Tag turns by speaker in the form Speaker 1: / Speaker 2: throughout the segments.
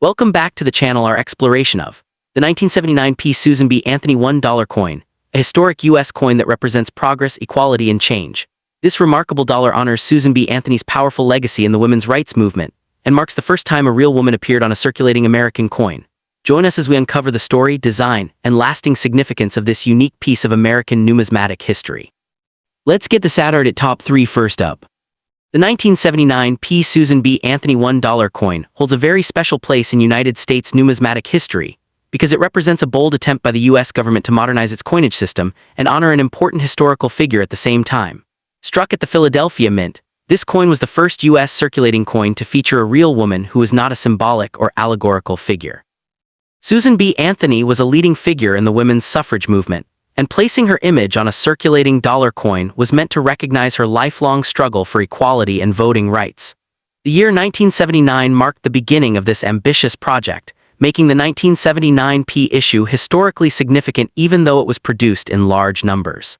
Speaker 1: Welcome back to the channel. Our exploration of the 1979p Susan B. Anthony $1 coin, a historic U.S. coin that represents progress, equality, and change. This remarkable dollar honors Susan B. Anthony's powerful legacy in the women's rights movement and marks the first time a real woman appeared on a circulating American coin. Join us as we uncover the story, design, and lasting significance of this unique piece of American numismatic history. Let's get this started at top 3 first up. The 1979p Susan B. Anthony $1 coin holds a very special place in United States numismatic history because it represents a bold attempt by the U.S. government to modernize its coinage system and honor an important historical figure at the same time. Struck at the Philadelphia Mint, this coin was the first U.S. circulating coin to feature a real woman who was not a symbolic or allegorical figure. Susan B. Anthony was a leading figure in the women's suffrage movement, and placing her image on a circulating dollar coin was meant to recognize her lifelong struggle for equality and voting rights. The year 1979 marked the beginning of this ambitious project, making the 1979p issue historically significant even though it was produced in large numbers.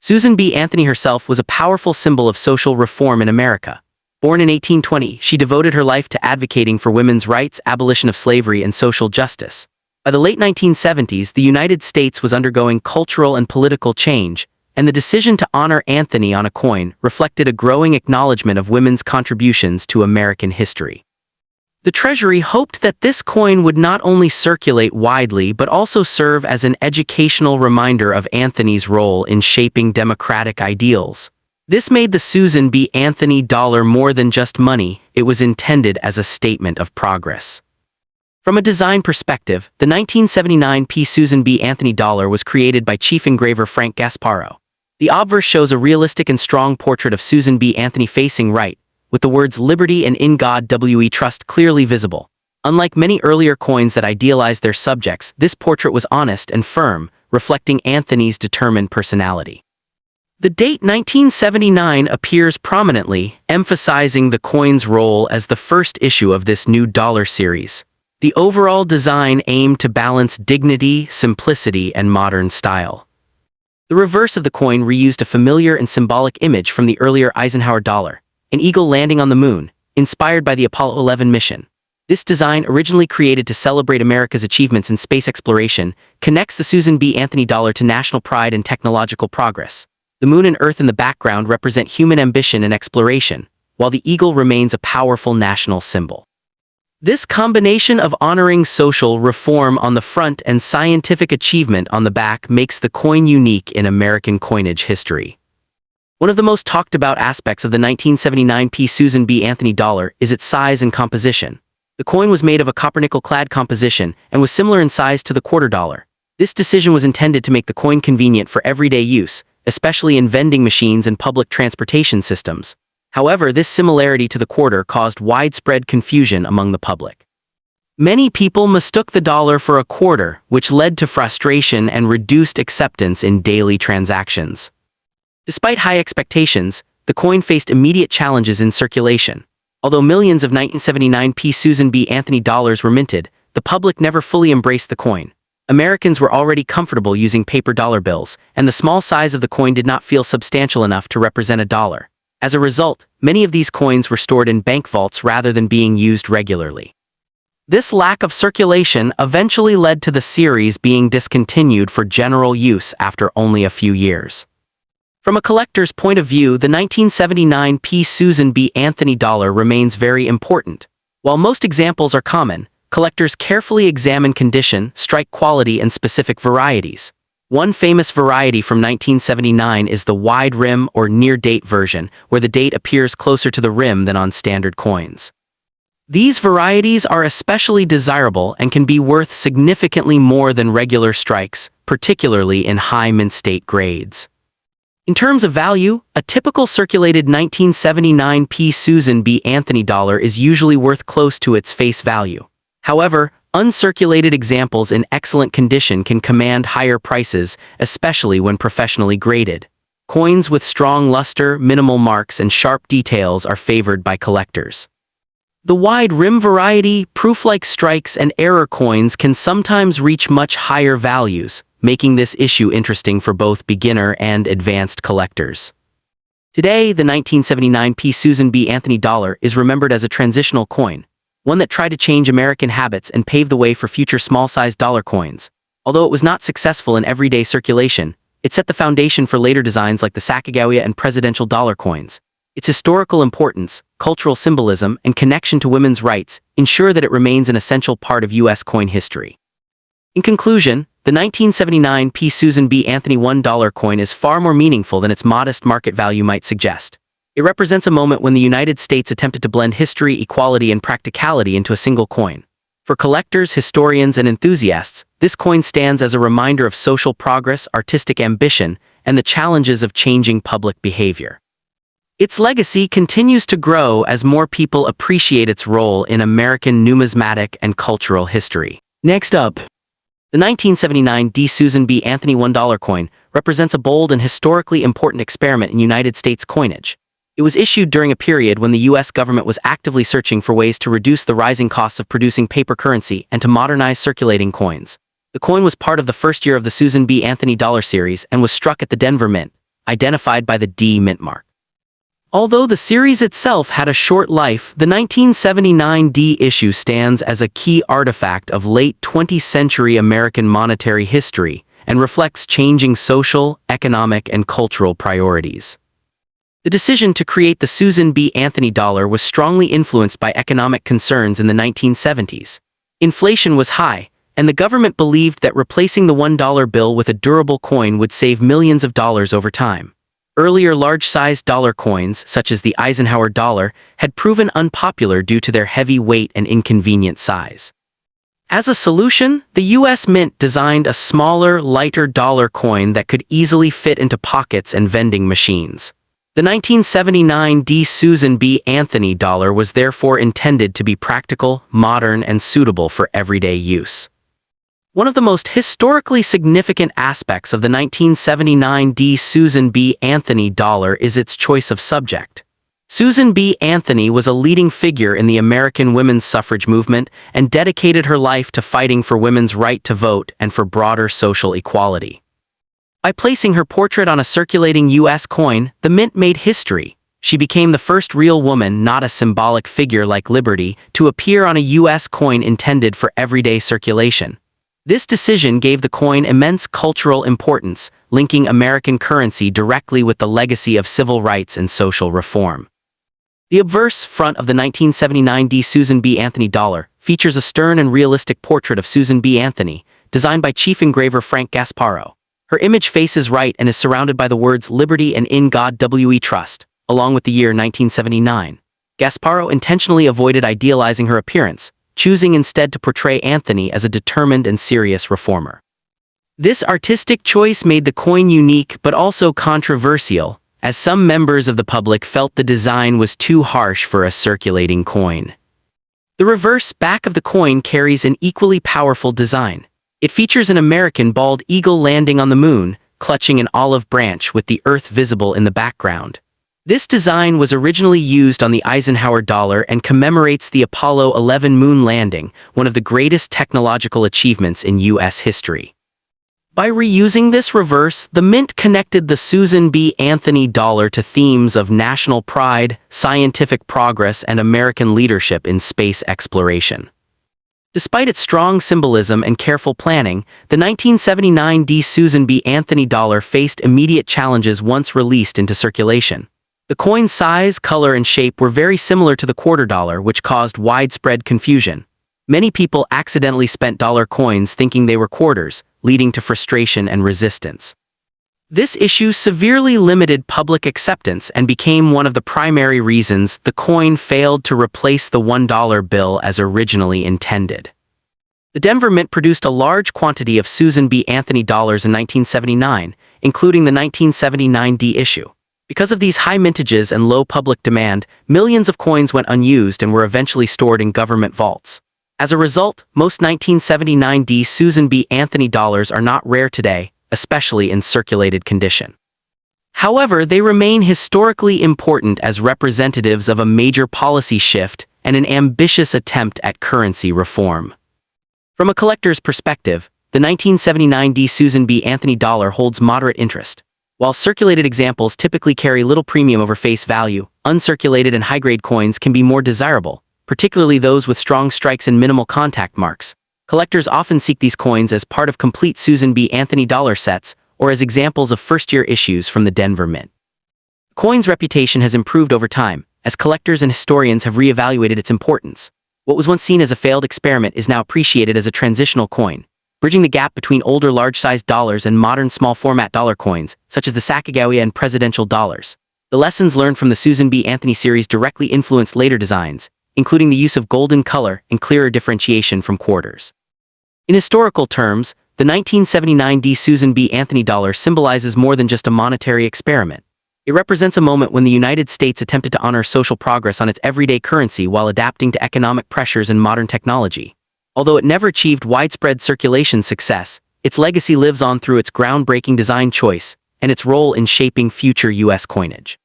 Speaker 1: Susan B. Anthony herself was a powerful symbol of social reform in America. Born in 1820, she devoted her life to advocating for women's rights, abolition of slavery, and social justice. By the late 1970s, the United States was undergoing cultural and political change, and the decision to honor Anthony on a coin reflected a growing acknowledgement of women's contributions to American history. The Treasury hoped that this coin would not only circulate widely but also serve as an educational reminder of Anthony's role in shaping democratic ideals. This made the Susan B. Anthony dollar more than just money; it was intended as a statement of progress. From a design perspective, the 1979p Susan B. Anthony dollar was created by chief engraver Frank Gasparo. The obverse shows a realistic and strong portrait of Susan B. Anthony facing right, with the words "Liberty" and "In God We Trust" clearly visible. Unlike many earlier coins that idealized their subjects, this portrait was honest and firm, reflecting Anthony's determined personality. The date 1979 appears prominently, emphasizing the coin's role as the first issue of this new dollar series. The overall design aimed to balance dignity, simplicity, and modern style. The reverse of the coin reused a familiar and symbolic image from the earlier Eisenhower dollar, an eagle landing on the moon, inspired by the Apollo 11 mission. This design, originally created to celebrate America's achievements in space exploration, connects the Susan B. Anthony dollar to national pride and technological progress. The moon and Earth in the background represent human ambition and exploration, while the eagle remains a powerful national symbol. This combination of honoring social reform on the front and scientific achievement on the back makes the coin unique in American coinage history. One of the most talked about aspects of the 1979p Susan B. Anthony dollar is its size and composition. The coin was made of a copper-nickel-clad composition and was similar in size to the quarter dollar. This decision was intended to make the coin convenient for everyday use, especially in vending machines and public transportation systems. However, this similarity to the quarter caused widespread confusion among the public. Many people mistook the dollar for a quarter, which led to frustration and reduced acceptance in daily transactions. Despite high expectations, the coin faced immediate challenges in circulation. Although millions of 1979p Susan B. Anthony dollars were minted, the public never fully embraced the coin. Americans were already comfortable using paper dollar bills, and the small size of the coin did not feel substantial enough to represent a dollar. As a result, many of these coins were stored in bank vaults rather than being used regularly. This lack of circulation eventually led to the series being discontinued for general use after only a few years. From a collector's point of view, the 1979p Susan B. Anthony dollar remains very important. While most examples are common, collectors carefully examine condition, strike quality, and specific varieties. One famous variety from 1979 is the wide rim or near-date version, where the date appears closer to the rim than on standard coins. These varieties are especially desirable and can be worth significantly more than regular strikes, particularly in high mint state grades. In terms of value, a typical circulated 1979p Susan B. Anthony dollar is usually worth close to its face value. However, uncirculated examples in excellent condition can command higher prices, especially when professionally graded. Coins with strong luster, minimal marks, and sharp details are favored by collectors. The wide rim variety, proof-like strikes, and error coins can sometimes reach much higher values, making this issue interesting for both beginner and advanced collectors. Today, the 1979p Susan B. Anthony dollar is remembered as a transitional coin, one that tried to change American habits and pave the way for future small-sized dollar coins. Although it was not successful in everyday circulation, it set the foundation for later designs like the Sacagawea and presidential dollar coins. Its historical importance, cultural symbolism, and connection to women's rights ensure that it remains an essential part of U.S. coin history. In conclusion, the 1979 P. Susan B. Anthony $1 coin is far more meaningful than its modest market value might suggest. It represents a moment when the United States attempted to blend history, equality, and practicality into a single coin. For collectors, historians, and enthusiasts, this coin stands as a reminder of social progress, artistic ambition, and the challenges of changing public behavior. Its legacy continues to grow as more people appreciate its role in American numismatic and cultural history. Next up, the 1979 D. Susan B. Anthony $1 coin represents a bold and historically important experiment in United States coinage. It was issued during a period when the U.S. government was actively searching for ways to reduce the rising costs of producing paper currency and to modernize circulating coins. The coin was part of the first year of the Susan B. Anthony dollar series and was struck at the Denver Mint, identified by the D mint mark. Although the series itself had a short life, the 1979 D issue stands as a key artifact of late 20th century American monetary history and reflects changing social, economic, and cultural priorities. The decision to create the Susan B. Anthony dollar was strongly influenced by economic concerns in the 1970s. Inflation was high, and the government believed that replacing the $1 bill with a durable coin would save millions of dollars over time. Earlier large-sized dollar coins, such as the Eisenhower dollar, had proven unpopular due to their heavy weight and inconvenient size. As a solution, the U.S. Mint designed a smaller, lighter dollar coin that could easily fit into pockets and vending machines. The 1979 D. Susan B. Anthony dollar was therefore intended to be practical, modern, and suitable for everyday use. One of the most historically significant aspects of the 1979 D. Susan B. Anthony dollar is its choice of subject. Susan B. Anthony was a leading figure in the American women's suffrage movement and dedicated her life to fighting for women's right to vote and for broader social equality. By placing her portrait on a circulating U.S. coin, the Mint made history. She became the first real woman, not a symbolic figure like Liberty, to appear on a U.S. coin intended for everyday circulation. This decision gave the coin immense cultural importance, linking American currency directly with the legacy of civil rights and social reform. The obverse front of the 1979 D. Susan B. Anthony dollar features a stern and realistic portrait of Susan B. Anthony, designed by chief engraver Frank Gasparo. Her image faces right and is surrounded by the words Liberty and In God We Trust, along with the year 1979. Gasparo intentionally avoided idealizing her appearance, choosing instead to portray Anthony as a determined and serious reformer. This artistic choice made the coin unique but also controversial, as some members of the public felt the design was too harsh for a circulating coin. The reverse back of the coin carries an equally powerful design. It features an American bald eagle landing on the moon, clutching an olive branch with the Earth visible in the background. This design was originally used on the Eisenhower dollar and commemorates the Apollo 11 moon landing, one of the greatest technological achievements in U.S. history. By reusing this reverse, the Mint connected the Susan B. Anthony dollar to themes of national pride, scientific progress, and American leadership in space exploration. Despite its strong symbolism and careful planning, the 1979 D. Susan B. Anthony dollar faced immediate challenges once released into circulation. The coin's size, color, and shape were very similar to the quarter dollar, which caused widespread confusion. Many people accidentally spent dollar coins thinking they were quarters, leading to frustration and resistance. This issue severely limited public acceptance and became one of the primary reasons the coin failed to replace the $1 bill as originally intended. The Denver Mint produced a large quantity of Susan B. Anthony dollars in 1979, including the 1979 D issue. Because of these high mintages and low public demand, millions of coins went unused and were eventually stored in government vaults. As a result, most 1979 D. Susan B. Anthony dollars are not rare today, especially in circulated condition. However, they remain historically important as representatives of a major policy shift and an ambitious attempt at currency reform. From a collector's perspective, the 1979 D. Susan B. Anthony dollar holds moderate interest. While circulated examples typically carry little premium over face value, uncirculated and high-grade coins can be more desirable, particularly those with strong strikes and minimal contact marks. Collectors often seek these coins as part of complete Susan B. Anthony dollar sets or as examples of first-year issues from the Denver Mint. The coin's reputation has improved over time, as collectors and historians have reevaluated its importance. What was once seen as a failed experiment is now appreciated as a transitional coin, bridging the gap between older large-sized dollars and modern small-format dollar coins, such as the Sacagawea and presidential dollars. The lessons learned from the Susan B. Anthony series directly influenced later designs, including the use of golden color and clearer differentiation from quarters. In historical terms, the 1979 Susan B. Anthony dollar symbolizes more than just a monetary experiment. It represents a moment when the United States attempted to honor social progress on its everyday currency while adapting to economic pressures and modern technology. Although it never achieved widespread circulation success, its legacy lives on through its groundbreaking design choice and its role in shaping future U.S. coinage.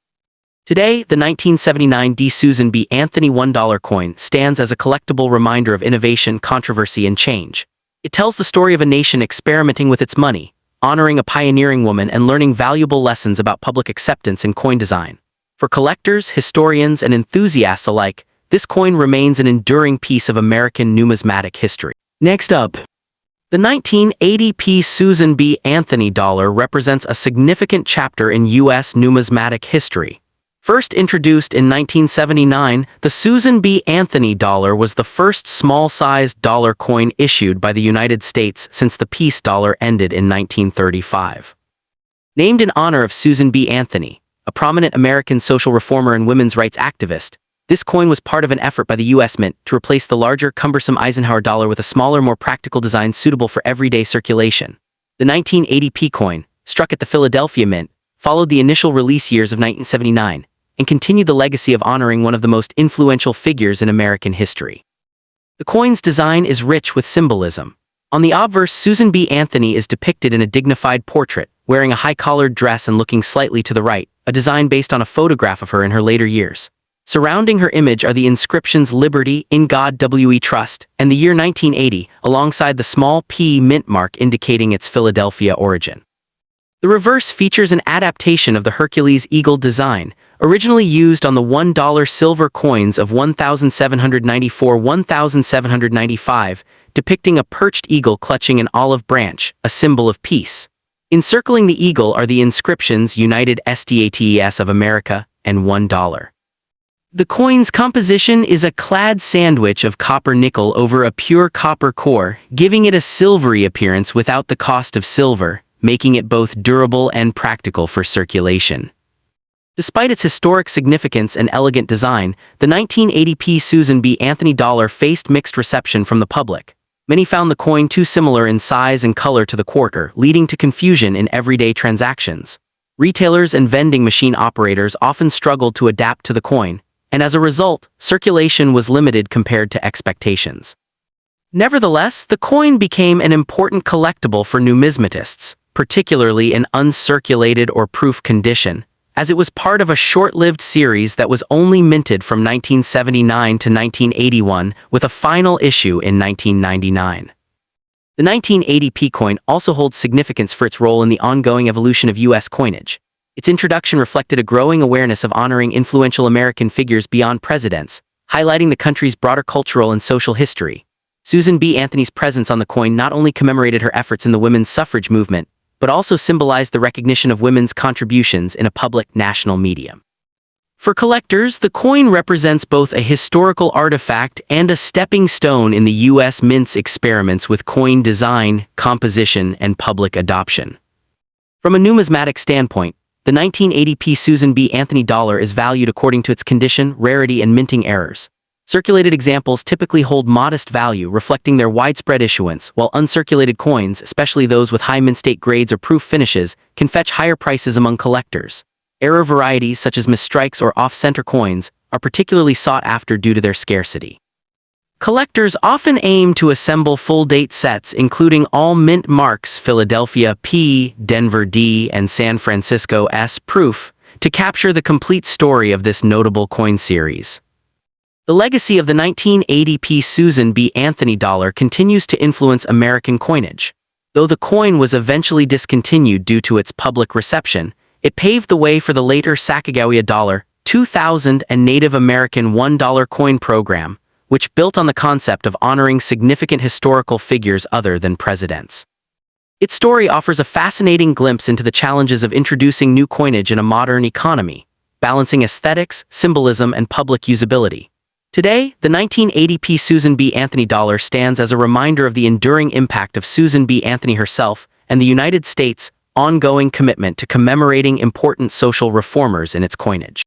Speaker 1: Today, the 1979 Susan B. Anthony $1 coin stands as a collectible reminder of innovation, controversy, and change. It tells the story of a nation experimenting with its money, honoring a pioneering woman and learning valuable lessons about public acceptance in coin design. For collectors, historians, and enthusiasts alike, this coin remains an enduring piece of American numismatic history. Next up, the 1980 Susan B. Anthony dollar represents a significant chapter in U.S. numismatic history. First introduced in 1979, the Susan B. Anthony dollar was the first small-sized dollar coin issued by the United States since the peace dollar ended in 1935. Named in honor of Susan B. Anthony, a prominent American social reformer and women's rights activist, this coin was part of an effort by the U.S. Mint to replace the larger, cumbersome Eisenhower dollar with a smaller, more practical design suitable for everyday circulation. The 1980 coin, struck at the Philadelphia Mint, followed the initial release years of 1979, and continued the legacy of honoring one of the most influential figures in American history. The coin's design is rich with symbolism. On the obverse, Susan B. Anthony is depicted in a dignified portrait, wearing a high-collared dress and looking slightly to the right, a design based on a photograph of her in her later years. Surrounding her image are the inscriptions "Liberty, in God We Trust," and the year 1980, alongside the small P mint mark indicating its Philadelphia origin. The reverse features an adaptation of the Hercules eagle design, originally used on the $1 silver coins of 1794–1795, depicting a perched eagle clutching an olive branch, a symbol of peace. Encircling the eagle are the inscriptions United States of America and $1. The coin's composition is a clad sandwich of copper-nickel over a pure copper core, giving it a silvery appearance without the cost of silver, making it both durable and practical for circulation. Despite its historic significance and elegant design, the 1980 Susan B. Anthony dollar faced mixed reception from the public. Many found the coin too similar in size and color to the quarter, leading to confusion in everyday transactions. Retailers and vending machine operators often struggled to adapt to the coin, and as a result, circulation was limited compared to expectations. Nevertheless, the coin became an important collectible for numismatists, particularly in uncirculated or proof condition, as it was part of a short-lived series that was only minted from 1979 to 1981, with a final issue in 1999. The 1980 coin also holds significance for its role in the ongoing evolution of U.S. coinage. Its introduction reflected a growing awareness of honoring influential American figures beyond presidents, highlighting the country's broader cultural and social history. Susan B. Anthony's presence on the coin not only commemorated her efforts in the women's suffrage movement, but also symbolized the recognition of women's contributions in a public national medium. For collectors, the coin represents both a historical artifact and a stepping stone in the U.S. Mint's experiments with coin design, composition, and public adoption. From a numismatic standpoint, the 1980 Susan B. Anthony dollar is valued according to its condition, rarity, and minting errors. Circulated examples typically hold modest value, reflecting their widespread issuance, while uncirculated coins, especially those with high mint state grades or proof finishes, can fetch higher prices among collectors. Error varieties such as misstrikes or off-center coins are particularly sought after due to their scarcity. Collectors often aim to assemble full-date sets including all mint marks Philadelphia P, Denver D, and San Francisco S proof to capture the complete story of this notable coin series. The legacy of the 1980 Susan B. Anthony dollar continues to influence American coinage. Though the coin was eventually discontinued due to its public reception, it paved the way for the later Sacagawea dollar, 2000, and Native American $1 coin program, which built on the concept of honoring significant historical figures other than presidents. Its story offers a fascinating glimpse into the challenges of introducing new coinage in a modern economy, balancing aesthetics, symbolism, and public usability. Today, the 1980p Susan B. Anthony dollar stands as a reminder of the enduring impact of Susan B. Anthony herself and the United States' ongoing commitment to commemorating important social reformers in its coinage.